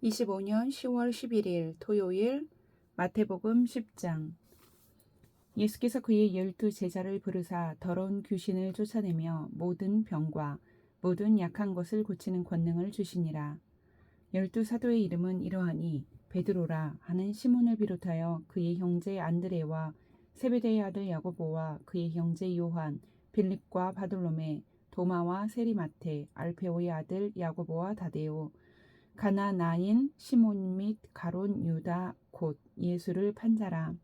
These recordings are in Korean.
2025년 10월 11일 토요일 마태복음 10장. 예수께서 그의 12제자를 부르사 더러운 귀신을 쫓아내며 모든 병과 모든 약한 것을 고치는 권능을 주시니라. 12사도의 이름은 이러하니 베드로라 하는 시몬을 비롯하여 그의 형제 안드레와 세베대의 아들 야고보와 그의 형제 요한, 빌립과 바돌로메, 도마와 세리마테, 알페오의 아들 야고보와 다데오, 가나나인 시몬 및 가론 유다 곧 예수를 판 자라.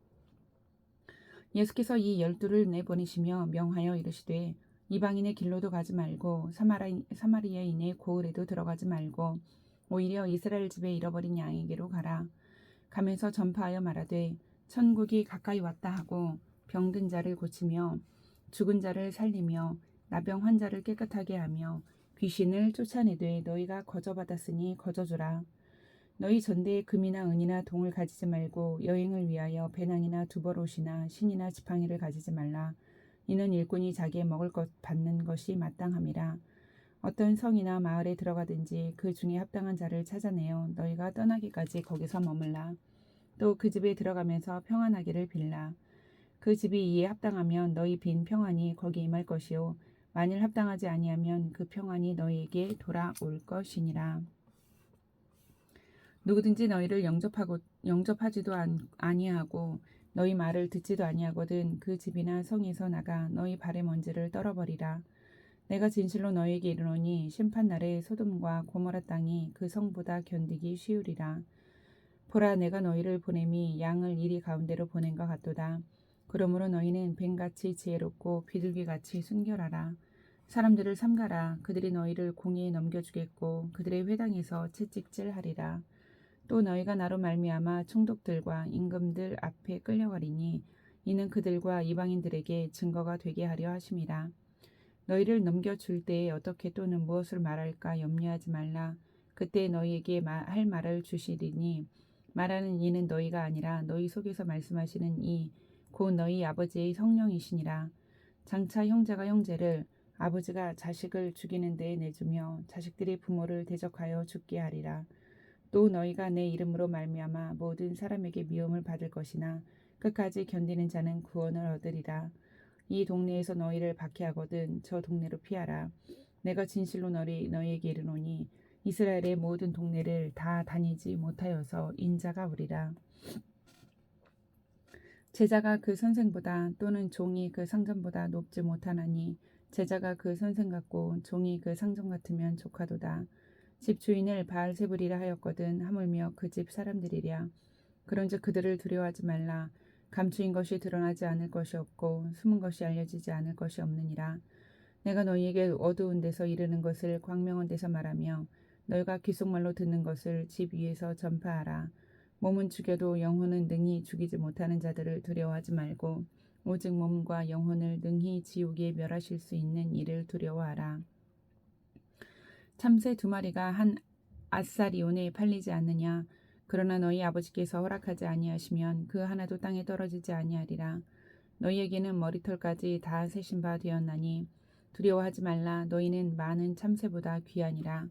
예수께서 이 12를 내보내시며 명하여 이르시되 이방인의 길로도 가지 말고 사마리아인의 고을에도 들어가지 말고 오히려 이스라엘 집에 잃어버린 양에게로 가라. 가면서 전파하여 말하되 천국이 가까이 왔다 하고 병든 자를 고치며 죽은 자를 살리며 나병 환자를 깨끗하게 하며 귀신을 쫓아내되 너희가 거저받았으니 거저주라. 너희 전대에 금이나 은이나 동을 가지지 말고 여행을 위하여 배낭이나 두벌옷이나 신이나 지팡이를 가지지 말라. 이는 일꾼이 자기의 먹을 것 받는 것이 마땅함이라. 어떤 성이나 마을에 들어가든지 그 중에 합당한 자를 찾아내어 너희가 떠나기까지 거기서 머물라. 또 그 집에 들어가면서 평안하기를 빌라. 그 집이 이에 합당하면 너희 빈 평안이 거기 임할 것이요 만일 합당하지 아니하면 그 평안이 너희에게 돌아올 것이니라. 누구든지 너희를 영접하지도 아니하고 너희 말을 듣지도 아니하거든 그 집이나 성에서 나가 너희 발의 먼지를 떨어버리라. 내가 진실로 너희에게 이르노니 심판날에 소돔과 고모라 땅이 그 성보다 견디기 쉬우리라. 보라, 내가 너희를 보냄이 양을 이리 가운데로 보낸 것 같도다. 그러므로 너희는 뱀같이 지혜롭고 비둘기같이 순결하라. 사람들을 삼가라. 그들이 너희를 공의에 넘겨주겠고 그들의 회당에서 채찍질하리라. 또 너희가 나로 말미암아 총독들과 임금들 앞에 끌려가리니 이는 그들과 이방인들에게 증거가 되게 하려 하심이라. 너희를 넘겨줄 때에 어떻게 또는 무엇을 말할까 염려하지 말라. 그때 너희에게 할 말을 주시리니 말하는 이는 너희가 아니라 너희 속에서 말씀하시는 이 곧 너희 아버지의 성령이시니라. 장차 형제가 형제를 아버지가 자식을 죽이는 데에 내주며 자식들이 부모를 대적하여 죽게 하리라. 또 너희가 내 이름으로 말미암아 모든 사람에게 미움을 받을 것이나 끝까지 견디는 자는 구원을 얻으리라. 이 동네에서 너희를 박해하거든 저 동네로 피하라. 내가 진실로 너희에게 이르노니 이스라엘의 모든 동네를 다 다니지 못하여서 인자가 오리라. 제자가 그 선생보다 또는 종이 그 상전보다 높지 못하나니 제자가 그 선생 같고 종이 그 상전 같으면 조카도다. 집 주인을 바알세불이라 하였거든 하물며 그 집 사람들이랴. 그런즉 그들을 두려워하지 말라. 감추인 것이 드러나지 않을 것이 없고 숨은 것이 알려지지 않을 것이 없느니라. 내가 너희에게 어두운 데서 이르는 것을 광명한 데서 말하며 너희가 귓속말로 듣는 것을 집 위에서 전파하라. 몸은 죽여도 영혼은 능히 죽이지 못하는 자들을 두려워하지 말고 오직 몸과 영혼을 능히 지옥에 멸하실 수 있는 이를 두려워하라. 참새 2마리가 한 아사리온에 팔리지 않느냐. 그러나 너희 아버지께서 허락하지 아니하시면 그 하나도 땅에 떨어지지 아니하리라. 너희에게는 머리털까지 다 세신 바 되었나니 두려워하지 말라. 너희는 많은 참새보다 귀하니라.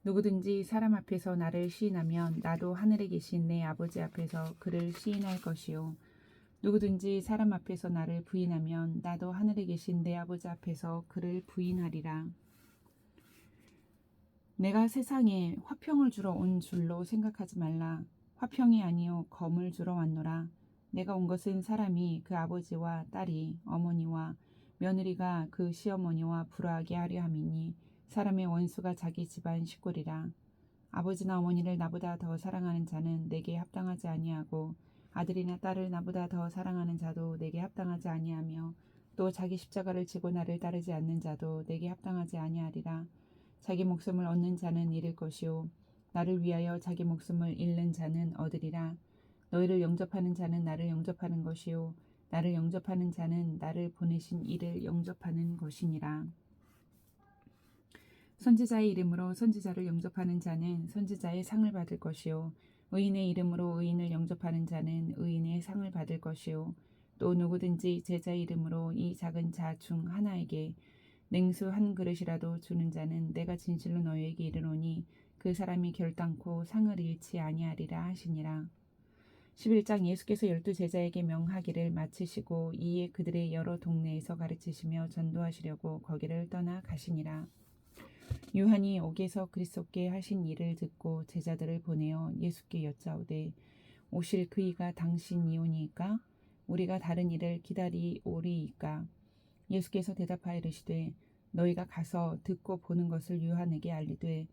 누구든지 사람 앞에서 나를 시인하면 나도 하늘에 계신 내 아버지 앞에서 그를 시인할 것이요 누구든지 사람 앞에서 나를 부인하면 나도 하늘에 계신 내 아버지 앞에서 그를 부인하리라. 내가 세상에 화평을 주러 온 줄로 생각하지 말라. 화평이 아니요 검을 주러 왔노라. 내가 온 것은 사람이 그 아버지와 딸이 어머니와 며느리가 그 시어머니와 불화하게 하려 함이니 사람의 원수가 자기 집안 식구리라. 아버지나 어머니를 나보다 더 사랑하는 자는 내게 합당하지 아니하고 아들이나 딸을 나보다 더 사랑하는 자도 내게 합당하지 아니하며 또 자기 십자가를 지고 나를 따르지 않는 자도 내게 합당하지 아니하리라. 자기 목숨을 얻는 자는 잃을 것이요 나를 위하여 자기 목숨을 잃는 자는 얻으리라. 너희를 영접하는 자는 나를 영접하는 것이요 나를 영접하는 자는 나를 보내신 이를 영접하는 것이니라. 선지자의 이름으로 선지자를 영접하는 자는 선지자의 상을 받을 것이요 의인의 이름으로 의인을 영접하는 자는 의인의 상을 받을 것이요 또 누구든지 제자의 이름으로 이 작은 자 중 하나에게 냉수 한 그릇이라도 주는 자는 내가 진실로 너희에게 이르노니 그 사람이 결단코 상을 잃지 아니하리라 하시니라. 11장 예수께서 12제자에게 명하기를 마치시고 이에 그들의 여러 동네에서 가르치시며 전도하시려고 거기를 떠나 가시니라. 요한이 옥에서 그리스도께 하신 일을 듣고 제자들을 보내어 예수께 여짜오되 오실 그이가 당신이오니이까 우리가 다른 일을 기다리오리이까. 예수께서 대답하여 이르시되 너희가 가서 듣고 보는 것을 요한에게 알리되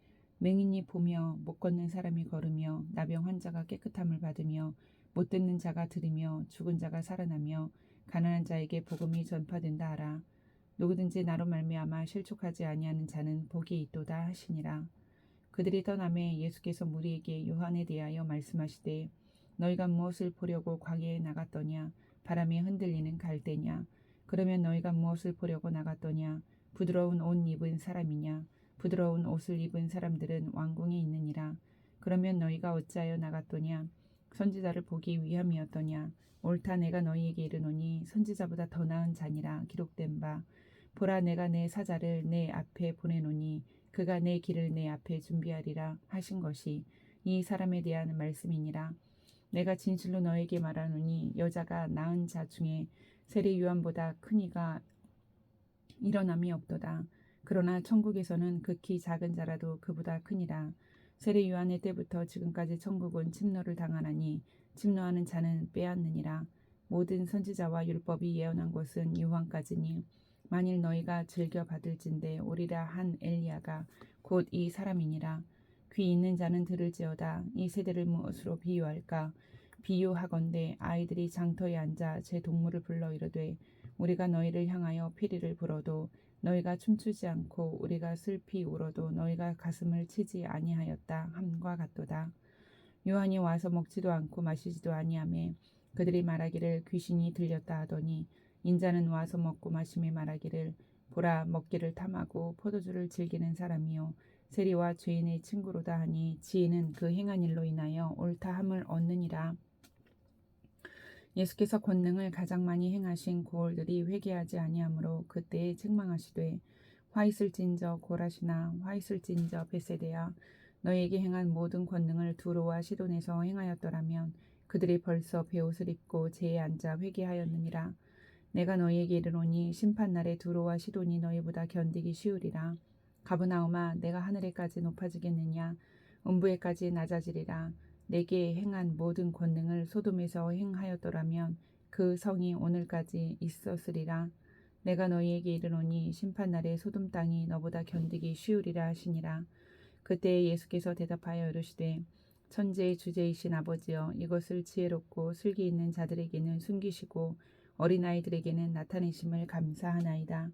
맹인이 보며 못 걷는 사람이 걸으며 나병 환자가 깨끗함을 받으며 못 듣는 자가 들으며 죽은 자가 살아나며 가난한 자에게 복음이 전파된다 하라. 누구든지 나로 말미암아 실족하지 아니하는 자는 복이 있도다 하시니라. 그들이 떠나매 예수께서 무리에게 요한에 대하여 말씀하시되 너희가 무엇을 보려고 광야에 나갔더냐. 바람에 흔들리는 갈대냐. 그러면 너희가 무엇을 보려고 나갔더냐. 부드러운 옷 입은 사람이냐. 부드러운 옷을 입은 사람들은 왕궁에 있느니라. 그러면 너희가 어찌하여 나갔더냐. 선지자를 보기 위함이었더냐. 옳다 내가 너희에게 이르노니 선지자보다 더 나은 자니라 기록된 바. 보라 내가 내 사자를 내 앞에 보내노니 그가 내 길을 내 앞에 준비하리라 하신 것이 이 사람에 대한 말씀이니라. 내가 진실로 너에게 말하노니 여자가 낳은 자 중에 세례 요한보다 큰 이가 일어남이 없도다. 그러나 천국에서는 극히 작은 자라도 그보다 크니라. 세례 요한의 때부터 지금까지 천국은 침노를 당하나니 침노하는 자는 빼앗느니라. 모든 선지자와 율법이 예언한 것은 요한까지니 만일 너희가 즐겨 받을진대 오리라 한 엘리야가 곧 이 사람이니라. 귀 있는 자는 들을지어다. 이 세대를 무엇으로 비유할까? 비유하건대 아이들이 장터에 앉아 제 동물을 불러 이르되 우리가 너희를 향하여 피리를 불어도 너희가 춤추지 않고 우리가 슬피 울어도 너희가 가슴을 치지 아니하였다 함과 같도다. 요한이 와서 먹지도 않고 마시지도 아니하매 그들이 말하기를 귀신이 들렸다 하더니 인자는 와서 먹고 마시며 말하기를 보라 먹기를 탐하고 포도주를 즐기는 사람이요 세리와 죄인의 친구로다 하니 지혜는 그 행한 일로 인하여 옳다함을 얻느니라. 예수께서 권능을 가장 많이 행하신 고을들이 회개하지 아니하므로 그때에 책망하시되 화 있을진저 고라시나 화 있을진저 베세데야 너희에게 행한 모든 권능을 두로와 시돈에서 행하였더라면 그들이 벌써 베옷을 입고 제에 앉아 회개하였느니라. 내가 너희에게 이르노니 심판날에 두로와 시돈이 너희보다 견디기 쉬우리라. 가브나움아 내가 하늘에까지 높아지겠느냐. 음부에까지 낮아지리라. 내게 행한 모든 권능을 소돔에서 행하였더라면 그 성이 오늘까지 있었으리라. 내가 너희에게 이르노니 심판날에 소돔 땅이 너보다 견디기 쉬우리라 하시니라. 그때 예수께서 대답하여 이르시되 천지의 주제이신 아버지여 이것을 지혜롭고 슬기 있는 자들에게는 숨기시고 어린아이들에게는 나타내심을 감사하나이다.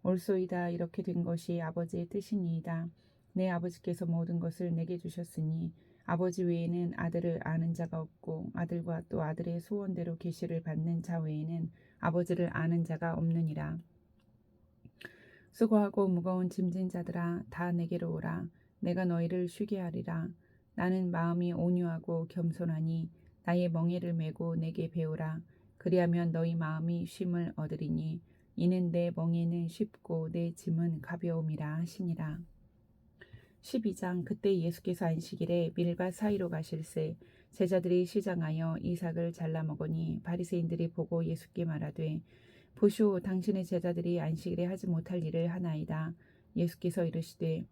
옳소이다. 이렇게 된 것이 아버지의 뜻이니이다. 내 아버지께서 모든 것을 내게 주셨으니 아버지 외에는 아들을 아는 자가 없고 아들과 또 아들의 소원대로 계시를 받는 자 외에는 아버지를 아는 자가 없느니라. 수고하고 무거운 짐진 자들아 다 내게로 오라. 내가 너희를 쉬게 하리라. 나는 마음이 온유하고 겸손하니 나의 멍에를 메고 내게 배우라. 그리하면 너희 마음이 쉼을 얻으리니 이는 내 멍에는 쉽고 내 짐은 가벼움이라 하시니라. 12장 그때 예수께서 안식일에 밀밭 사이로 가실새 제자들이 시장하여 이삭을 잘라 먹으니 바리새인들이 보고 예수께 말하되 보시오 당신의 제자들이 안식일에 하지 못할 일을 하나이다. 예수께서 이르시되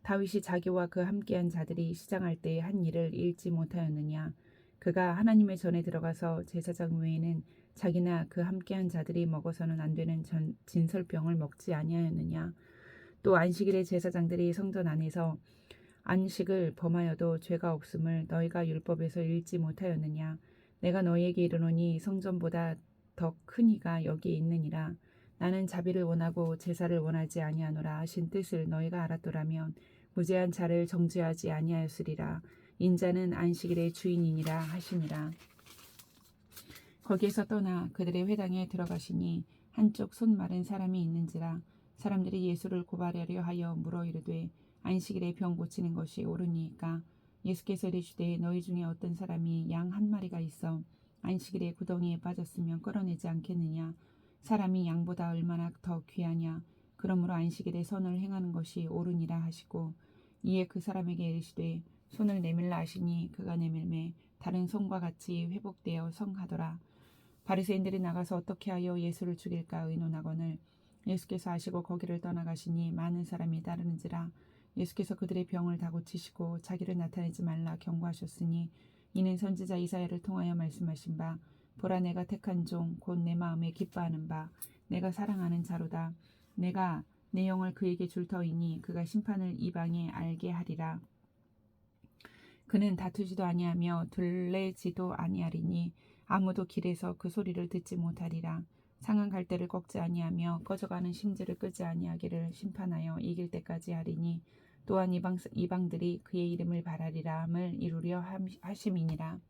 다윗이 자기와 그 함께한 자들이 시장할 때 한 일을 잃지 못하였느냐. 그가 하나님의 전에 들어가서 제사장 외에는 자기나 그 함께한 자들이 먹어서는 안 되는 진설병을 먹지 아니하였느냐. 또 안식일에 제사장들이 성전 안에서 안식을 범하여도 죄가 없음을 너희가 율법에서 읽지 못하였느냐. 내가 너희에게 이르노니 성전보다 더 큰 이가 여기 있느니라. 나는 자비를 원하고 제사를 원하지 아니하노라 하신 뜻을 너희가 알았더라면 무죄한 자를 정죄하지 아니하였으리라. 인자는 안식일의 주인이니라 하시니라. 거기에서 떠나 그들의 회당에 들어가시니 한쪽 손 마른 사람이 있는지라. 사람들이 예수를 고발하려 하여 물어 이르되 안식일에 병 고치는 것이 옳으니까. 예수께서 이르시되 너희 중에 어떤 사람이 양 한 마리가 있어 안식일에 구덩이에 빠졌으면 끌어내지 않겠느냐. 사람이 양보다 얼마나 더 귀하냐. 그러므로 안식일에 선을 행하는 것이 옳으니라 하시고 이에 그 사람에게 이르시되 손을 내밀라 하시니 그가 내밀매 다른 손과 같이 회복되어 성하더라. 바리새인들이 나가서 어떻게 하여 예수를 죽일까 의논하거늘 예수께서 아시고 거기를 떠나가시니 많은 사람이 따르는지라. 예수께서 그들의 병을 다 고치시고 자기를 나타내지 말라 경고하셨으니 이는 선지자 이사야를 통하여 말씀하신 바 보라 내가 택한 종 곧 내 마음에 기뻐하는 바 내가 사랑하는 자로다. 내가 내 영을 그에게 줄 터이니 그가 심판을 이방에 알게 하리라. 그는 다투지도 아니하며 둘레지도 아니하리니 아무도 길에서 그 소리를 듣지 못하리라. 상한 갈대를 꺾지 아니하며 꺼져가는 심지를 끄지 아니하기를 심판하여 이길 때까지 하리니 또한 이방들이 그의 이름을 바라리라 함을 이루려 하심이니라.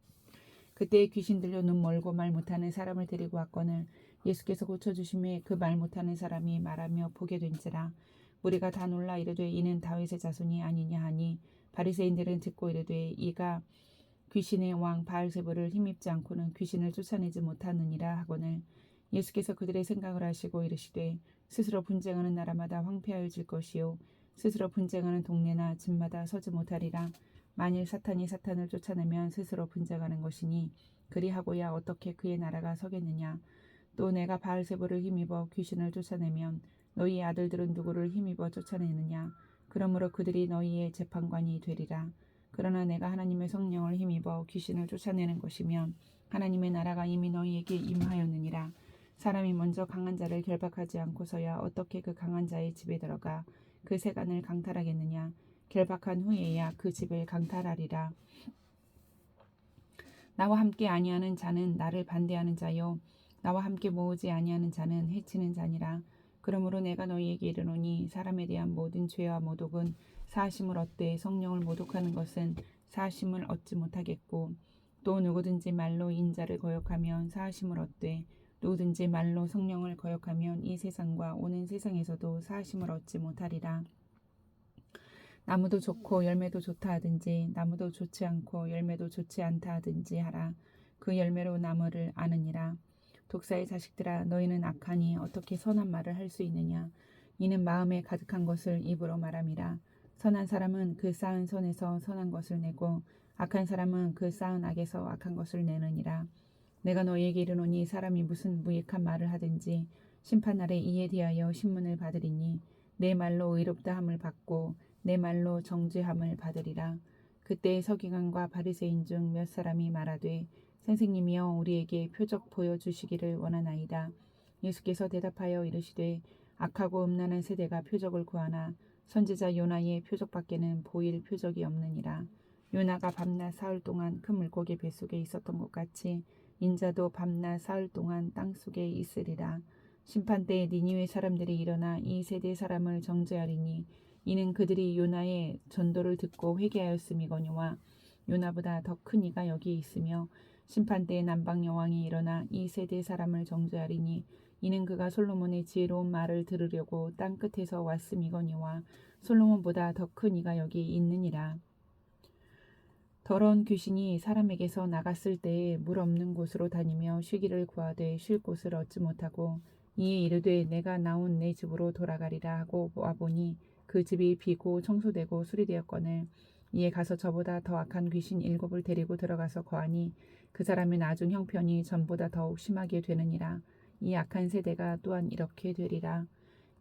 그때 귀신 들려 눈 멀고 말 못하는 사람을 데리고 왔거늘 예수께서 고쳐주심에 그 말 못하는 사람이 말하며 보게 된지라. 무리가 다 놀라 이르되 이는 다윗의 자손이 아니냐 하니 바리새인들은 듣고 이르되 이가 귀신의 왕 바알세불을 힘입지 않고는 귀신을 쫓아내지 못하느니라 하거늘 예수께서 그들의 생각을 아시고 이르시되 스스로 분쟁하는 나라마다 황폐하여질 것이요 스스로 분쟁하는 동네나 집마다 서지 못하리라. 만일 사탄이 사탄을 쫓아내면 스스로 분쟁하는 것이니 그리하고야 어떻게 그의 나라가 서겠느냐. 또 내가 바알세불을 힘입어 귀신을 쫓아내면 너희의 아들들은 누구를 힘입어 쫓아내느냐. 그러므로 그들이 너희의 재판관이 되리라. 그러나 내가 하나님의 성령을 힘입어 귀신을 쫓아내는 것이면 하나님의 나라가 이미 너희에게 임하였느니라. 사람이 먼저 강한 자를 결박하지 않고서야 어떻게 그 강한 자의 집에 들어가 그 세간을 강탈하겠느냐. 결박한 후에야 그 집을 강탈하리라. 나와 함께 아니하는 자는 나를 반대하는 자요 나와 함께 모으지 아니하는 자는 해치는 자니라. 그러므로 내가 너희에게 이르노니 사람에 대한 모든 죄와 모독은 사하심을 얻되 성령을 모독하는 것은 사하심을 얻지 못하겠고 또 누구든지 말로 인자를 거역하면 사하심을 얻되 누구든지 말로 성령을 거역하면 이 세상과 오는 세상에서도 사하심을 얻지 못하리라. 나무도 좋고 열매도 좋다 하든지 나무도 좋지 않고 열매도 좋지 않다 하든지 하라. 그 열매로 나무를 아느니라. 독사의 자식들아 너희는 악하니 어떻게 선한 말을 할 수 있느냐. 이는 마음에 가득한 것을 입으로 말함이라. 선한 사람은 그 쌓은 선에서 선한 것을 내고 악한 사람은 그 쌓은 악에서 악한 것을 내느니라. 내가 너희에게 이르노니 사람이 무슨 무익한 말을 하든지 심판날에 이에 대하여 신문을 받으리니 내 말로 의롭다 함을 받고 내 말로 정죄함을 받으리라. 그때 서기관과 바리새인 중 몇 사람이 말하되 선생님이여 우리에게 표적 보여주시기를 원하나이다. 예수께서 대답하여 이르시되 악하고 음란한 세대가 표적을 구하나 선지자 요나의 표적밖에는 보일 표적이 없느니라. 요나가 밤낮 사흘 동안 큰 물고기 뱃속에 있었던 것 같이 인자도 밤낮 사흘 동안 땅속에 있으리라. 심판때에 니니웨 사람들이 일어나 이 세대 사람을 정죄하리니 이는 그들이 요나의 전도를 듣고 회개하였음이거니와 요나보다 더 큰 이가 여기 있으며 심판때에 남방 여왕이 일어나 이 세대 사람을 정죄하리니 이는 그가 솔로몬의 지혜로운 말을 들으려고 땅 끝에서 왔음이거니와 솔로몬보다 더 큰 이가 여기 있느니라. 더러운 귀신이 사람에게서 나갔을 때에 물 없는 곳으로 다니며 쉬기를 구하되 쉴 곳을 얻지 못하고 이에 이르되 내가 나온 내 집으로 돌아가리라 하고 와보니 그 집이 비고 청소되고 수리되었거늘 이에 가서 저보다 더 악한 귀신 7을 데리고 들어가서 거하니 그 사람의 나중 형편이 전보다 더욱 심하게 되느니라. 이 악한 세대가 또한 이렇게 되리라.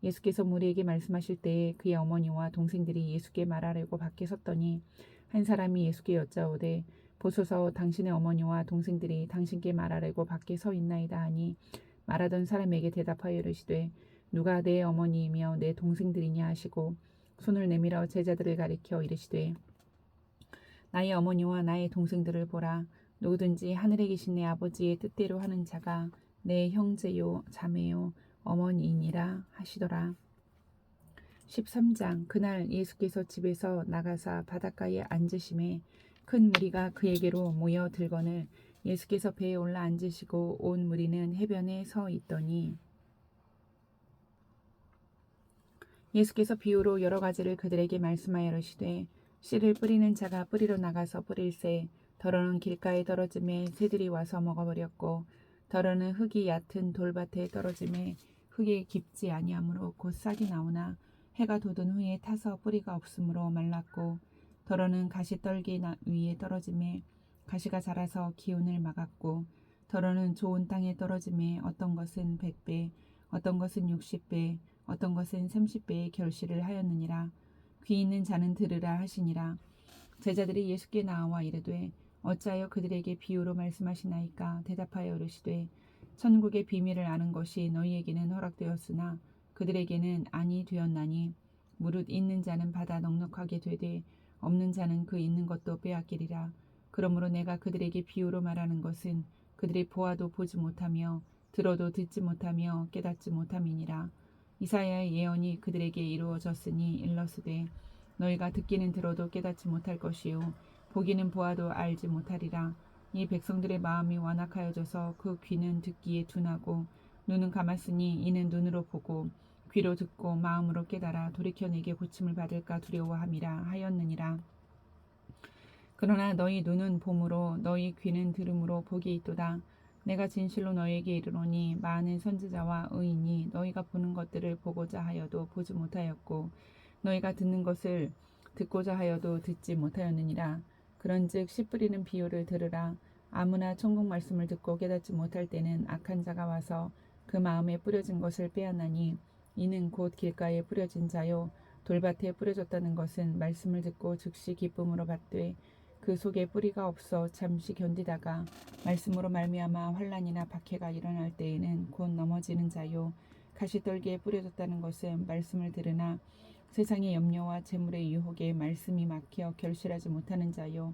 예수께서 무리에게 말씀하실 때에 그의 어머니와 동생들이 예수께 말하려고 밖에 섰더니 한 사람이 예수께 여짜오되 보소서 당신의 어머니와 동생들이 당신께 말하려고 밖에 서 있나이다 하니 말하던 사람에게 대답하여 이르시되 누가 내 어머니이며 내 동생들이냐 하시고 손을 내밀어 제자들을 가리켜 이르시되 나의 어머니와 나의 동생들을 보라. 누구든지 하늘에 계신 내 아버지의 뜻대로 하는 자가 내 형제요 자매요 어머니이니라 하시더라. 13장. 그날 예수께서 집에서 나가사 바닷가에 앉으심에 큰 무리가 그에게로 모여 들거늘 예수께서 배에 올라 앉으시고 온 무리는 해변에 서 있더니 예수께서 비유로 여러 가지를 그들에게 말씀하여 이르시되 씨를 뿌리는 자가 뿌리러 나가서 뿌릴새 더러는 길가에 떨어짐에 새들이 와서 먹어버렸고 더러는 흙이 얕은 돌밭에 떨어짐에 흙이 깊지 아니하므로 곧 싹이 나오나 해가 돋은 후에 타서 뿌리가 없으므로 말랐고 더러는 가시떨기 위에 떨어짐에 가시가 자라서 기운을 막았고 더러는 좋은 땅에 떨어짐에 어떤 것은 100배 어떤 것은 60배 어떤 것은 30배의 결실을 하였느니라. 귀 있는 자는 들으라 하시니라. 제자들이 예수께 나와 이르되 어찌하여 그들에게 비유로 말씀하시나이까. 대답하여 이르시되 천국의 비밀을 아는 것이 너희에게는 허락되었으나 그들에게는 아니 되었나니 무릇 있는 자는 받아 넉넉하게 되되 없는 자는 그 있는 것도 빼앗기리라. 그러므로 내가 그들에게 비유로 말하는 것은 그들이 보아도 보지 못하며 들어도 듣지 못하며 깨닫지 못함이니라. 이사야의 예언이 그들에게 이루어졌으니 일러스되 너희가 듣기는 들어도 깨닫지 못할 것이요 보기는 보아도 알지 못하리라. 이 백성들의 마음이 완악하여져서 그 귀는 듣기에 둔하고 눈은 감았으니 이는 눈으로 보고 귀로 듣고 마음으로 깨달아 돌이켜 내게 고침을 받을까 두려워함이라 하였느니라. 그러나 너희 눈은 봄으로 너희 귀는 들음으로 복이 있도다. 내가 진실로 너희에게 이르노니 많은 선지자와 의인이 너희가 보는 것들을 보고자 하여도 보지 못하였고 너희가 듣는 것을 듣고자 하여도 듣지 못하였느니라. 그런즉 씨 뿌리는 비유를 들으라. 아무나 천국 말씀을 듣고 깨닫지 못할 때는 악한 자가 와서 그 마음에 뿌려진 것을 빼앗나니 이는 곧 길가에 뿌려진 자요 돌밭에 뿌려졌다는 것은 말씀을 듣고 즉시 기쁨으로 받되 그 속에 뿌리가 없어 잠시 견디다가 말씀으로 말미암아 환난이나 박해가 일어날 때에는 곧 넘어지는 자요 가시떨기에 뿌려졌다는 것은 말씀을 들으나 세상의 염려와 재물의 유혹에 말씀이 막혀 결실하지 못하는 자요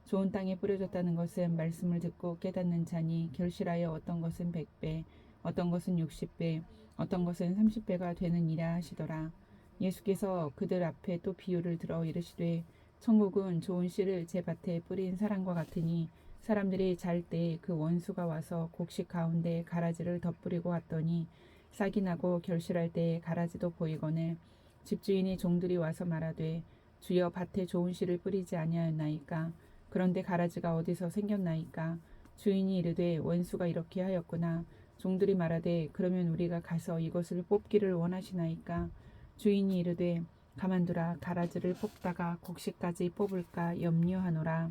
좋은 땅에 뿌려졌다는 것은 말씀을 듣고 깨닫는 자니 결실하여 어떤 것은 100배 어떤 것은 60배 어떤 것은 30배가 되느니라 하시더라. 예수께서 그들 앞에 또 비유를 들어 이르시되 천국은 좋은 씨를 제 밭에 뿌린 사람과 같으니 사람들이 잘 때 그 원수가 와서 곡식 가운데 가라지를 덧뿌리고 왔더니 싹이 나고 결실할 때에 가라지도 보이거늘 집주인이 종들이 와서 말하되 주여 밭에 좋은 씨를 뿌리지 아니하였나이까. 그런데 가라지가 어디서 생겼나이까. 주인이 이르되 원수가 이렇게 하였구나. 종들이 말하되 그러면 우리가 가서 이것을 뽑기를 원하시나이까. 주인이 이르되 가만두라. 가라지를 뽑다가 곡식까지 뽑을까 염려하노라.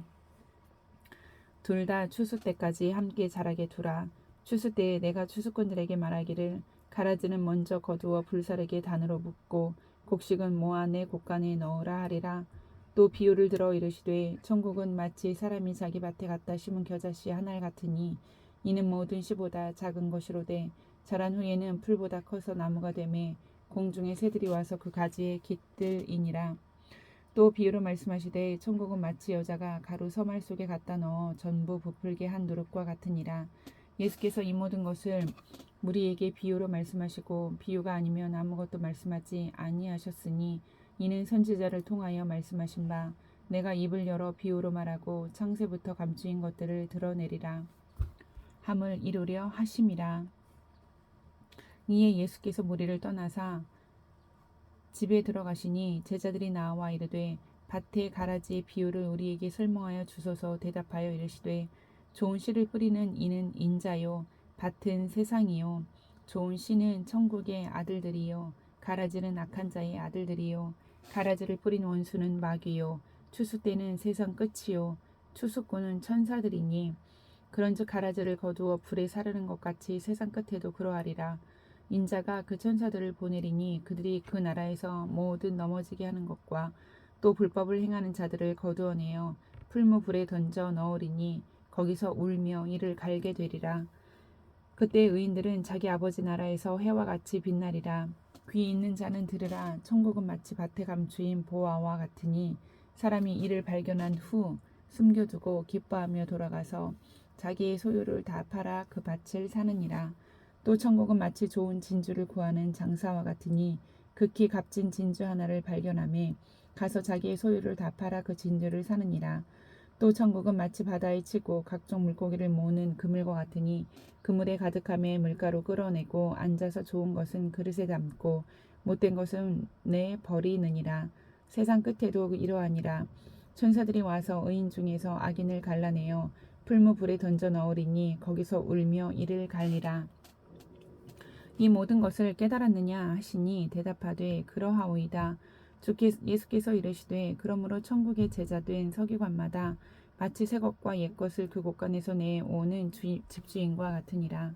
둘 다 추수 때까지 함께 자라게 두라. 추수 때에 내가 추수꾼들에게 말하기를 가라지는 먼저 거두어 불사르게 단으로 묶고 곡식은 모아 내 곡간에 넣으라 하리라. 또 비유를 들어 이르시되 천국은 마치 사람이 자기 밭에 갖다 심은 겨자씨 한 알 같으니 이는 모든 씨보다 작은 것이로되 자란 후에는 풀보다 커서 나무가 되매 공중의 새들이 와서 그 가지에 깃들이니라. 또 비유로 말씀하시되 천국은 마치 여자가 가루 서말 속에 갖다 넣어 전부 부풀게 한 누룩과 같으니라. 예수께서 이 모든 것을 무리에게 비유로 말씀하시고 비유가 아니면 아무것도 말씀하지 아니하셨으니 이는 선지자를 통하여 말씀하신 바 내가 입을 열어 비유로 말하고 창세부터 감추인 것들을 드러내리라 함을 이루려 하심이라. 이에 예수께서 무리를 떠나사 집에 들어가시니 제자들이 나와 이르되 밭의 가라지의 비유를 우리에게 설명하여 주소서. 대답하여 이르시되 좋은 씨를 뿌리는 이는 인자요 밭은 세상이요 좋은 씨는 천국의 아들들이요 가라지는 악한 자의 아들들이요 가라지를 뿌린 원수는 마귀요 추수 때는 세상 끝이요 추수꾼은 천사들이니 그런즉 가라지를 거두어 불에 사르는 것 같이 세상 끝에도 그러하리라. 인자가 그 천사들을 보내리니 그들이 그 나라에서 모든 넘어지게 하는 것과 또 불법을 행하는 자들을 거두어내어 풀무 불에 던져 넣으리니 거기서 울며 이를 갈게 되리라. 그때 의인들은 자기 아버지 나라에서 해와 같이 빛나리라. 귀 있는 자는 들으라. 천국은 마치 밭에 감추인 보화와 같으니 사람이 이를 발견한 후 숨겨두고 기뻐하며 돌아가서 자기의 소유를 다 팔아 그 밭을 사느니라. 또 천국은 마치 좋은 진주를 구하는 장사와 같으니 극히 값진 진주 하나를 발견하매 가서 자기의 소유를 다 팔아 그 진주를 사느니라. 또 천국은 마치 바다에 치고 각종 물고기를 모으는 그물과 같으니 그물에 가득함에 물가로 끌어내고 앉아서 좋은 것은 그릇에 담고 못된 것은 내 버리느니라. 세상 끝에도 이러하니라. 천사들이 와서 의인 중에서 악인을 갈라내어 풀무 불에 던져 넣으리니 거기서 울며 이를 갈리라. 이 모든 것을 깨달았느냐 하시니 대답하되 그러하오이다. 예수께서 이르시되 그러므로 천국의 제자된 서기관마다 마치 새 것과 옛 것을 그 곳간에서 내오는 집주인과 같으니라.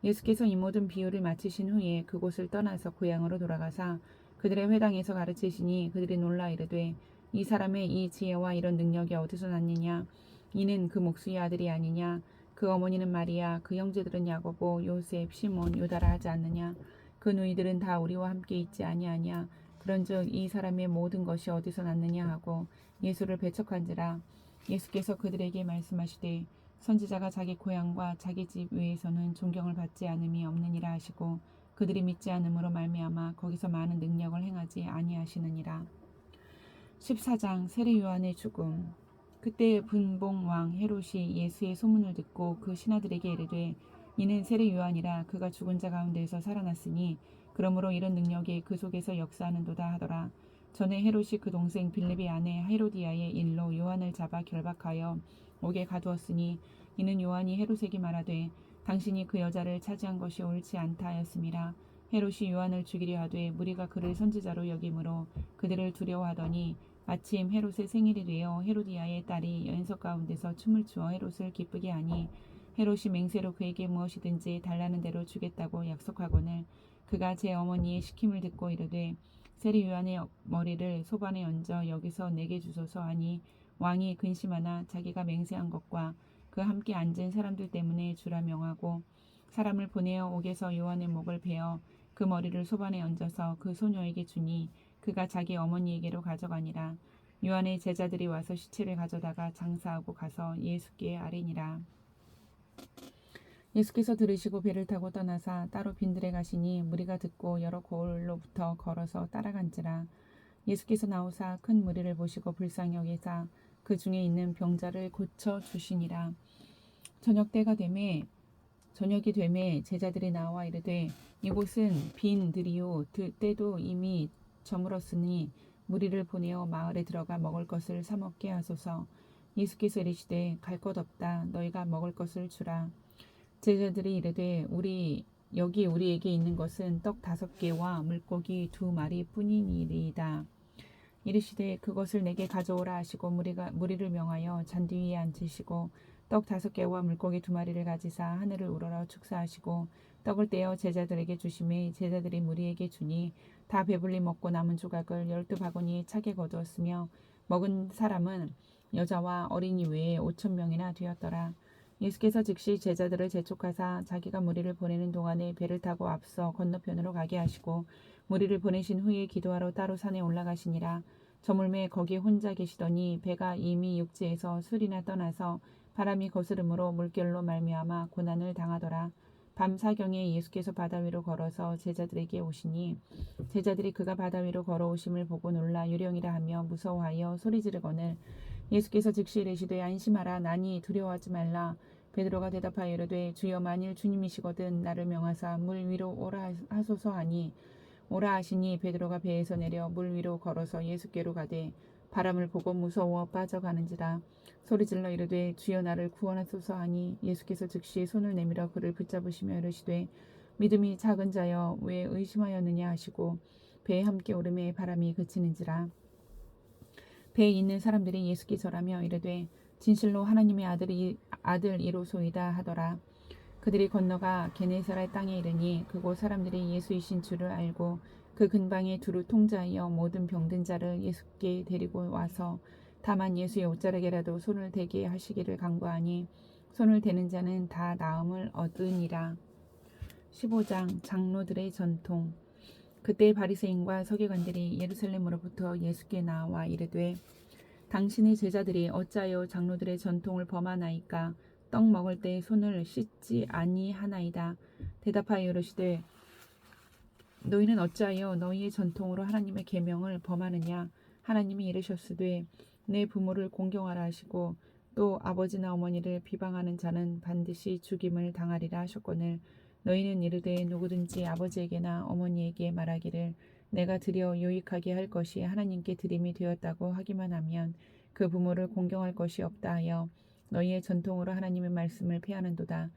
예수께서 이 모든 비유를 마치신 후에 그곳을 떠나서 고향으로 돌아가사 그들의 회당에서 가르치시니 그들이 놀라 이르되 이 사람의 이 지혜와 이런 능력이 어디서 났느냐? 이는 그 목수의 아들이 아니냐? 그 어머니는 마리아, 그 형제들은 야고보, 요셉, 시몬, 유다라 하지 않느냐? 그 누이들은 다 우리와 함께 있지 아니하냐? 그런즉 이 사람의 모든 것이 어디서 났느냐 하고 예수를 배척한지라. 예수께서 그들에게 말씀하시되 선지자가 자기 고향과 자기 집 위에서는 존경을 받지 않음이 없느니라 하시고 그들이 믿지 않음으로 말미암아 거기서 많은 능력을 행하지 아니하시느니라. 14장 세례 요한의 죽음. 그때 분봉 왕 헤롯이 예수의 소문을 듣고 그 신하들에게 이르되 이는 세례 요한이라 그가 죽은 자 가운데에서 살아났으니 그러므로 이런 능력이 그 속에서 역사하는도다 하더라. 전에 헤롯이 그 동생 빌립의 아내 헤로디아의 일로 요한을 잡아 결박하여 옥에 가두었으니 이는 요한이 헤롯에게 말하되 당신이 그 여자를 차지한 것이 옳지 않다 하였음이라. 헤롯이 요한을 죽이려 하되 무리가 그를 선지자로 여김으로 그들을 두려워하더니 마침 헤롯의 생일이 되어 헤로디아의 딸이 연석 가운데서 춤을 추어 헤롯을 기쁘게 하니 헤롯이 맹세로 그에게 무엇이든지 달라는 대로 주겠다고 약속하거늘 그가 제 어머니의 시킴을 듣고 이르되 세리 요한의 머리를 소반에 얹어 여기서 내게 주소서 하니 왕이 근심하나 자기가 맹세한 것과 그 함께 앉은 사람들 때문에 주라 명하고 사람을 보내어 옥에서 요한의 목을 베어 그 머리를 소반에 얹어서 그 소녀에게 주니 그가 자기 어머니에게로 가져가니라. 요한의 제자들이 와서 시체를 가져다가 장사하고 가서 예수께 아뢰니라. 예수께서 들으시고 배를 타고 떠나사 따로 빈들에 가시니 무리가 듣고 여러 고을로부터 걸어서 따라간지라. 예수께서 나오사 큰 무리를 보시고 불쌍히 여기사 그 중에 있는 병자를 고쳐 주시니라. 저녁이 되매 제자들이 나와 이르되 이곳은 빈 들이요 때도 이미 저물었으니 무리를 보내어 마을에 들어가 먹을 것을 사 먹게 하소서. 예수께서 이르시되 갈 것 없다. 너희가 먹을 것을 주라. 제자들이 이르되 여기 우리에게 있는 것은 떡 5개와 물고기 2마리 뿐이니이다. 이르시되 그것을 내게 가져오라 하시고 무리를 명하여 잔디 위에 앉히시고 떡 5개와 물고기 2마리를 가지사 하늘을 우러러 축사하시고 떡을 떼어 제자들에게 주시매 제자들이 무리에게 주니 다 배불리 먹고 남은 조각을 12바구니에 차게 거두었으며 먹은 사람은 여자와 어린이 외에 5,000명이나 되었더라. 예수께서 즉시 제자들을 재촉하사 자기가 무리를 보내는 동안에 배를 타고 앞서 건너편으로 가게 하시고 무리를 보내신 후에 기도하러 따로 산에 올라가시니라. 저물매 거기 혼자 계시더니 배가 이미 육지에서 술이나 떠나서 바람이 거스름으로 물결로 말미암아 고난을 당하더라. 밤 사경에 예수께서 바다 위로 걸어서 제자들에게 오시니 제자들이 그가 바다 위로 걸어오심을 보고 놀라 유령이라 하며 무서워하여 소리 지르거늘 예수께서 즉시 이르시되 안심하라 나니 두려워하지 말라. 베드로가 대답하여 이르되 주여 만일 주님이시거든 나를 명하사 물 위로 오라 하소서 하니 오라 하시니 베드로가 배에서 내려 물 위로 걸어서 예수께로 가되 바람을 보고 무서워 빠져가는지라. 소리질러 이르되 주여 나를 구원하소서 하니 예수께서 즉시 손을 내밀어 그를 붙잡으시며 이르시되 믿음이 작은 자여 왜 의심하였느냐 하시고 배에 함께 오르매 바람이 그치는지라. 배에 있는 사람들이 예수께 절하며 이르되 진실로 하나님의 아들 이로소이다 하더라. 그들이 건너가 게네사렛 땅에 이르니 그곳 사람들이 예수이신 줄을 알고 그 근방에 두루 통자하여 모든 병든 자를 예수께 데리고 와서 다만 예수의 옷자락에라도 손을 대게 하시기를 간구하니 손을 대는 자는 다 나음을 얻으니라. 15장 장로들의 전통. 그때 바리새인과 서기관들이 예루살렘으로부터 예수께 나와 이르되 당신의 제자들이 어찌하여 장로들의 전통을 범하나이까? 떡 먹을 때 손을 씻지 아니하나이다. 대답하여 이르시되 너희는 어찌하여 너희의 전통으로 하나님의 계명을 범하느냐? 하나님이 이르셨으되 내 부모를 공경하라 하시고 또 아버지나 어머니를 비방하는 자는 반드시 죽임을 당하리라 하셨거늘 너희는 이르되 누구든지 아버지에게나 어머니에게 말하기를 내가 드려 유익하게 할 것이 하나님께 드림이 되었다고 하기만 하면 그 부모를 공경할 것이 없다 하여 너희의 전통으로 하나님의 말씀을 폐하는도다.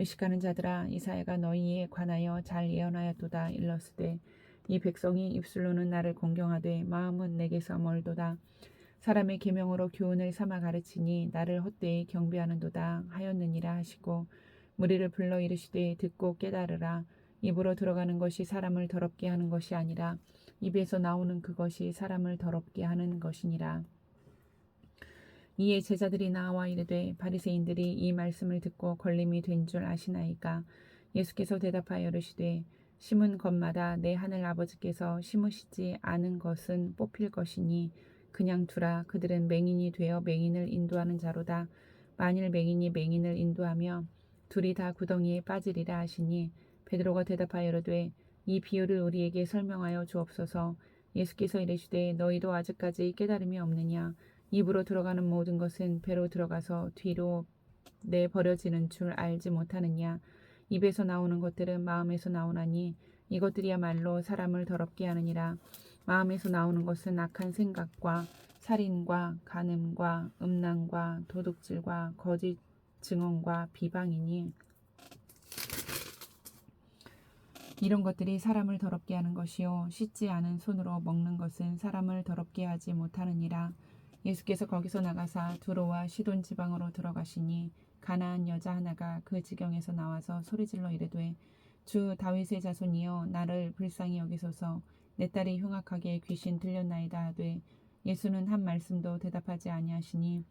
의식하는 자들아 이사야가 너희에 관하여 잘 예언하였도다. 일러스되 이 백성이 입술로는 나를 공경하되 마음은 내게서 멀도다. 사람의 계명으로 교훈을 삼아 가르치니 나를 헛되이 경배하는도다 하였느니라 하시고 무리를 불러 이르시되 듣고 깨달으라. 입으로 들어가는 것이 사람을 더럽게 하는 것이 아니라 입에서 나오는 그것이 사람을 더럽게 하는 것이니라. 이에 제자들이 나와 이르되 바리새인들이 이 말씀을 듣고 걸림이 된 줄 아시나이까. 예수께서 대답하여 이르시되 심은 것마다 내 하늘 아버지께서 심으시지 않은 것은 뽑힐 것이니 그냥 두라. 그들은 맹인이 되어 맹인을 인도하는 자로다. 만일 맹인이 맹인을 인도하며 둘이 다 구덩이에 빠지리라 하시니 베드로가 대답하여 이르되 이 비유를 우리에게 설명하여 주옵소서. 예수께서 이르시되 너희도 아직까지 깨달음이 없느냐. 입으로 들어가는 모든 것은 배로 들어가서 뒤로 내버려지는 줄 알지 못하느냐. 입에서 나오는 것들은 마음에서 나오나니 이것들이야말로 사람을 더럽게 하느니라. 마음에서 나오는 것은 악한 생각과 살인과 간음과 음란과 도둑질과 거짓 증언과 비방이니 이런 것들이 사람을 더럽게 하는 것이요 씻지 않은 손으로 먹는 것은 사람을 더럽게 하지 못하느니라. 예수께서 거기서 나가사 두로와 시돈 지방으로 들어가시니 가나안 여자 하나가 그 지경에서 나와서 소리질러 이르되 주 다윗의 자손이여 나를 불쌍히 여기소서. 내 딸이 흉악하게 귀신 들렸나이다 하되 예수는 한 말씀도 대답하지 아니하시니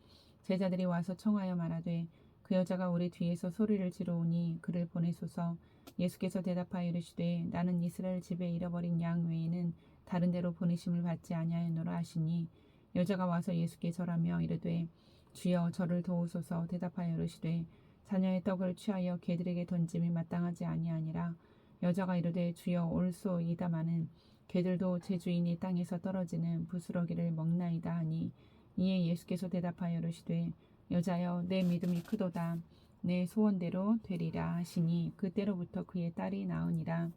제자들이 와서 청하여 말하되 그 여자가 우리 뒤에서 소리를 지르오니 그를 보내소서. 예수께서 대답하여 이르시되 나는 이스라엘 집에 잃어버린 양 외에는 다른 데로 보내심을 받지 아니하였노라 하시니 여자가 와서 예수께 절하며 이르되 주여 저를 도우소서. 대답하여 이르시되 자녀의 떡을 취하여 개들에게 던짐이 마땅하지 아니하니라. 여자가 이르되 주여 올소이다마는 개들도 제 주인이 땅에서 떨어지는 부스러기를 먹나이다 하니 이에 예수께서 대답하여 이르시되 여자여 내 믿음이 크도다. 내 소원대로 되리라 하시니 그때로부터 그의 딸이 나으니라.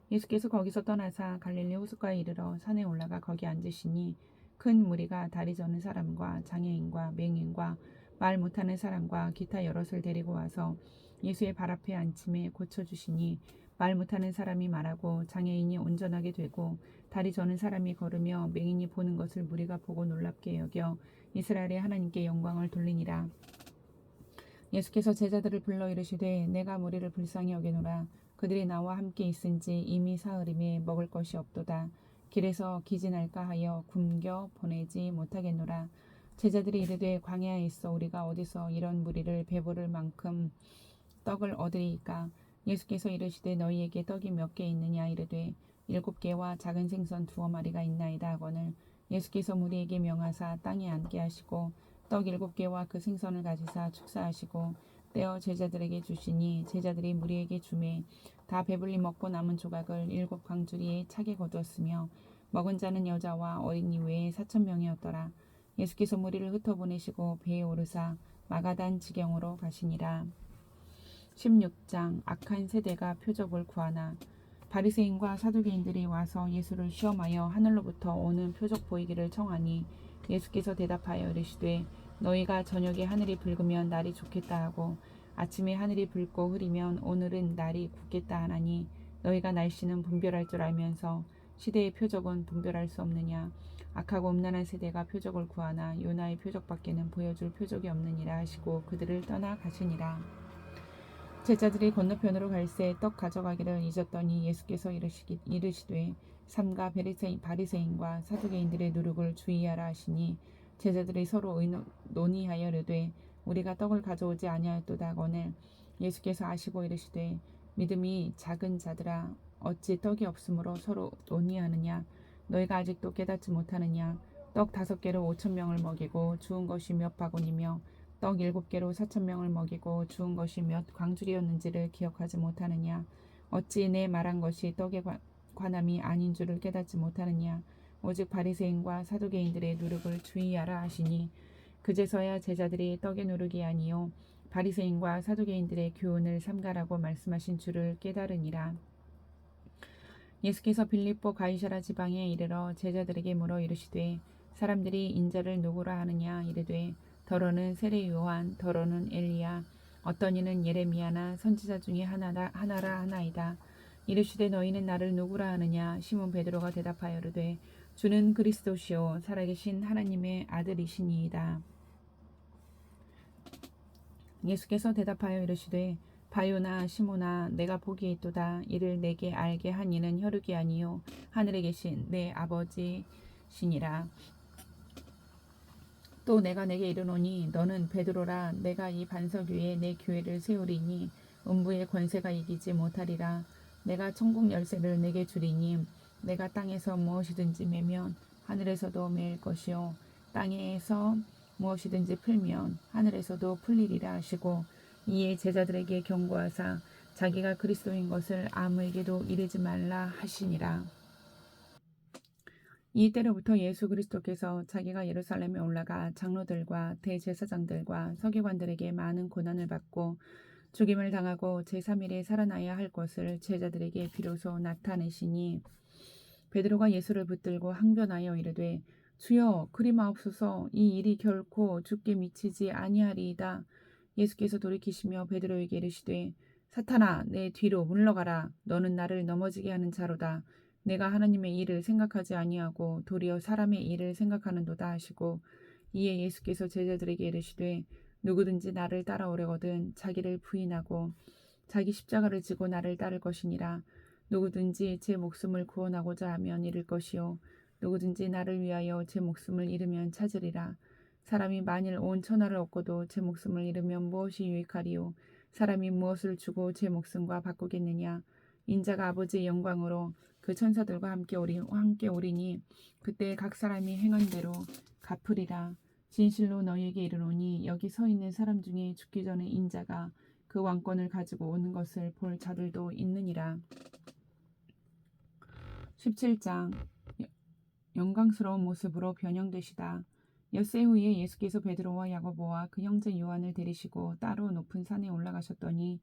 예수께서 거기서 떠나사 갈릴리 호숫가에 이르러 산에 올라가 거기 앉으시니 큰 무리가 다리 저는 사람과 장애인과 맹인과 말 못하는 사람과 기타 여럿을 데리고 와서 예수의 발 앞에 앉힘에 고쳐주시니 말 못하는 사람이 말하고 장애인이 온전하게 되고 다리 저는 사람이 걸으며 맹인이 보는 것을 무리가 보고 놀랍게 여겨 이스라엘의 하나님께 영광을 돌리니라. 예수께서 제자들을 불러 이르시되 내가 무리를 불쌍히 여기노라. 그들이 나와 함께 있은지 이미 사흘임에 먹을 것이 없도다. 길에서 기진할까 하여 굶겨 보내지 못하겠노라. 제자들이 이르되 광야에 있어 우리가 어디서 이런 무리를 배부를 만큼 떡을 얻으리이까. 예수께서 이르시되 너희에게 떡이 몇 개 있느냐. 이르되 7개와 작은 생선 2마리가 있나이다 하거늘 예수께서 무리에게 명하사 땅에 앉게 하시고 떡 7개와 그 생선을 가지사 축사하시고 떼어 제자들에게 주시니 제자들이 무리에게 주매 다 배불리 먹고 남은 조각을 7광주리에 차게 거두었으며 먹은 자는 여자와 어린이 외에 4,000명이었더라. 예수께서 무리를 흩어보내시고 배에 오르사 마가단 지경으로 가시니라. 16장 악한 세대가 표적을 구하나. 바리새인과 사두개인들이 와서 예수를 시험하여 하늘로부터 오는 표적 보이기를 청하니 예수께서 대답하여 이르시되 너희가 저녁에 하늘이 붉으면 날이 좋겠다 하고 아침에 하늘이 붉고 흐리면 오늘은 날이 굳겠다 하나니 너희가 날씨는 분별할 줄 알면서 시대의 표적은 분별할 수 없느냐. 악하고 음란한 세대가 표적을 구하나 요나의 표적밖에는 보여줄 표적이 없느니라 하시고 그들을 떠나 가시니라. 제자들이 건너편으로 갈새 떡 가져가기를 잊었더니 예수께서 이르시되 삼가 바리새인과 사두개인들의 누룩을 주의하라 하시니 제자들이 서로 논의하여 이르되 우리가 떡을 가져오지 아니하였도다 하거늘 예수께서 아시고 이르시되 믿음이 작은 자들아 어찌 떡이 없으므로 서로 논의하느냐. 너희가 아직도 깨닫지 못하느냐. 떡 5개로 5,000명을 먹이고 주운 것이 몇 바구니며 떡 7개로 4,000명을 먹이고 주운 것이 몇 광주리였는지를 기억하지 못하느냐. 어찌 내 말한 것이 떡의 관함이 아닌 줄을 깨닫지 못하느냐. 오직 바리새인과 사두개인들의 누룩을 주의하라 하시니 그제서야 제자들이 떡의 누룩이 아니요 바리새인과 사두개인들의 교훈을 삼가라고 말씀하신 줄을 깨달으니라. 예수께서 빌립보 가이사라 지방에 이르러 제자들에게 물어 이르시되 사람들이 인자를 누구라 하느냐. 이르되 더러는 세례 요한 더러는 엘리야 어떤 이는 예레미야나 선지자 중에 하나라 하나이다. 이르시되 너희는 나를 누구라 하느냐. 시몬 베드로가 대답하여 이르되 주는 그리스도시요 살아계신 하나님의 아들이시니이다. 예수께서 대답하여 이르시되 바요나 시몬아 내가 보기에 있도다. 이를 내게 알게 한 이는 혈육이 아니요 하늘에 계신 내 아버지시니라. 또 내가 내게 이르노니 너는 베드로라. 내가 이 반석 위에 내 교회를 세우리니 음부의 권세가 이기지 못하리라. 내가 천국 열쇠를 내게 주리니 내가 땅에서 무엇이든지 매면 하늘에서도 매일 것이요 땅에서 무엇이든지 풀면 하늘에서도 풀리리라 하시고 이에 제자들에게 경고하사 자기가 그리스도인 것을 아무에게도 이르지 말라 하시니라. 이때로부터 예수 그리스도께서 자기가 예루살렘에 올라가 장로들과 대제사장들과 서기관들에게 많은 고난을 받고 죽임을 당하고 제3일에 살아나야 할 것을 제자들에게 비로소 나타내시니 베드로가 예수를 붙들고 항변하여 이르되 주여 그리 마옵소서. 이 일이 결코 죽게 미치지 아니하리이다. 예수께서 돌이키시며 베드로에게 이르시되 사탄아 내 뒤로 물러가라. 너는 나를 넘어지게 하는 자로다. 내가 하나님의 일을 생각하지 아니하고 도리어 사람의 일을 생각하는도다 하시고 이에 예수께서 제자들에게 이르시되 누구든지 나를 따라오려거든 자기를 부인하고 자기 십자가를 지고 나를 따를 것이니라. 누구든지 제 목숨을 구원하고자 하면 잃을 것이요 누구든지 나를 위하여 제 목숨을 잃으면 찾으리라. 사람이 만일 온 천하를 얻고도 제 목숨을 잃으면 무엇이 유익하리요. 사람이 무엇을 주고 제 목숨과 바꾸겠느냐. 인자가 아버지의 영광으로 그 천사들과 함께 오리니 그때 각 사람이 행한 대로 갚으리라. 진실로 너희에게 이르노니 여기 서 있는 사람 중에 죽기 전에 인자가 그 왕권을 가지고 오는 것을 볼 자들도 있느니라. 17장 영광스러운 모습으로 변형되시다. 엿새 후에 예수께서 베드로와 야고보와 그 형제 요한을 데리시고 따로 높은 산에 올라가셨더니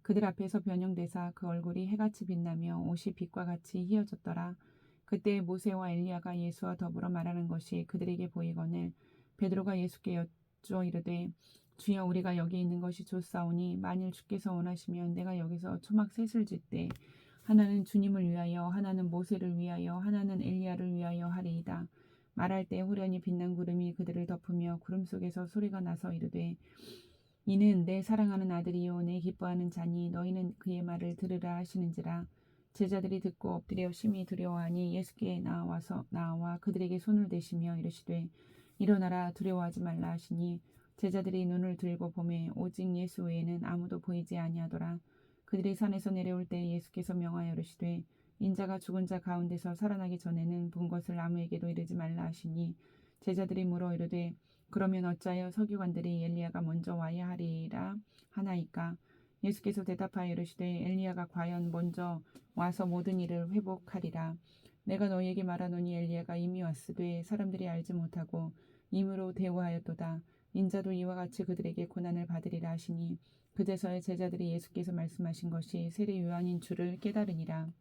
그들 앞에서 변형되사 그 얼굴이 해같이 빛나며 옷이 빛과 같이 희어졌더라. 그때 모세와 엘리야가 예수와 더불어 말하는 것이 그들에게 보이거늘 베드로가 예수께 여쭈어 이르되 주여 우리가 여기 있는 것이 좋사오니 만일 주께서 원하시면 내가 여기서 초막 셋을 짓되 하나는 주님을 위하여 하나는 모세를 위하여 하나는 엘리야를 위하여 하리이다. 말할 때 호련히 빛난 구름이 그들을 덮으며 구름 속에서 소리가 나서 이르되 이는 내 사랑하는 아들이요 내 기뻐하는 자니 너희는 그의 말을 들으라 하시는지라. 제자들이 듣고 엎드려 심히 두려워하니 예수께 나와 그들에게 손을 대시며 이르시되 일어나라 두려워하지 말라 하시니 제자들이 눈을 들고 보매 오직 예수 외에는 아무도 보이지 아니하더라. 그들이 산에서 내려올 때 예수께서 명하여 이르시되 인자가 죽은 자 가운데서 살아나기 전에는 본 것을 아무에게도 이르지 말라 하시니 제자들이 물어 이르되 그러면 어찌하여 서기관들이 엘리야가 먼저 와야 하리라 하나이까. 예수께서 대답하여 이르시되 엘리야가 과연 먼저 와서 모든 일을 회복하리라. 내가 너희에게 말하노니 엘리야가 이미 왔으되 사람들이 알지 못하고 임으로 대우하였도다. 인자도 이와 같이 그들에게 고난을 받으리라 하시니 그제서야 제자들이 예수께서 말씀하신 것이 세례 요한인 줄을 깨달으니라.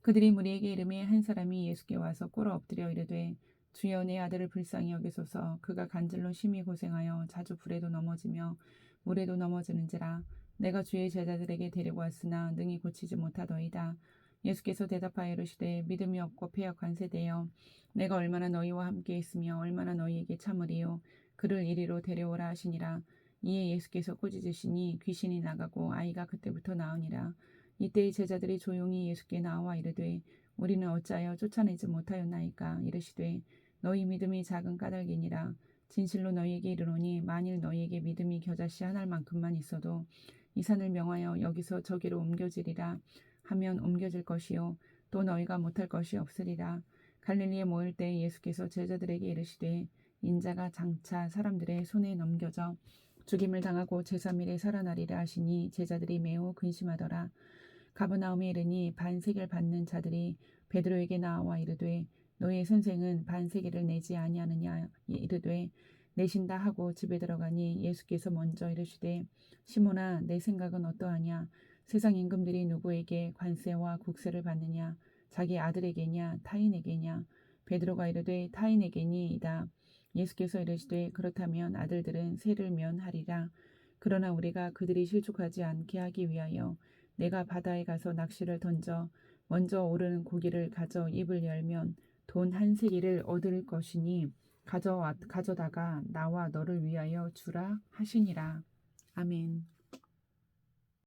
그들이 무리에게 이르매 한 사람이 예수께 와서 꿇어 엎드려 이르되 주여 내 아들을 불쌍히 여기소서. 그가 간질로 심히 고생하여 자주 불에도 넘어지며 물에도 넘어지는지라. 내가 주의 제자들에게 데리고 왔으나 능히 고치지 못하더이다. 예수께서 대답하여 이르시되 믿음이 없고 패역한 세대여 내가 얼마나 너희와 함께 있으며 얼마나 너희에게 참으리요. 그를 이리로 데려오라 하시니라. 이에 예수께서 꾸짖으시니 귀신이 나가고 아이가 그때부터 나으니라. 이때의 제자들이 조용히 예수께 나와 이르되 우리는 어찌하여 쫓아내지 못하였나이까. 이르시되 너희 믿음이 작은 까닭이니라. 진실로 너희에게 이르노니 만일 너희에게 믿음이 겨자씨 한 알만큼만 있어도 이 산을 명하여 여기서 저기로 옮겨지리라 하면 옮겨질 것이요 또 너희가 못할 것이 없으리라. 갈릴리에 모일 때 예수께서 제자들에게 이르시되 인자가 장차 사람들의 손에 넘겨져 죽임을 당하고 제3일에 살아나리라 하시니 제자들이 매우 근심하더라. 가버나움에 이르니 반세계를 받는 자들이 베드로에게 나와 이르되 너희의 선생은 반세계를 내지 아니하느냐. 이르되 내신다 하고 집에 들어가니 예수께서 먼저 이르시되 시몬아 내 생각은 어떠하냐. 세상 임금들이 누구에게 관세와 국세를 받느냐. 자기 아들에게냐 타인에게냐. 베드로가 이르되 타인에게니이다. 예수께서 이르시되 그렇다면 아들들은 세를 면하리라. 그러나 우리가 그들이 실족하지 않게 하기 위하여 내가 바다에 가서 낚시를 던져 먼저 오르는 고기를 가져 입을 열면 돈 한 세기를 얻을 것이니 가져다가 나와 너를 위하여 주라 하시니라. 아멘.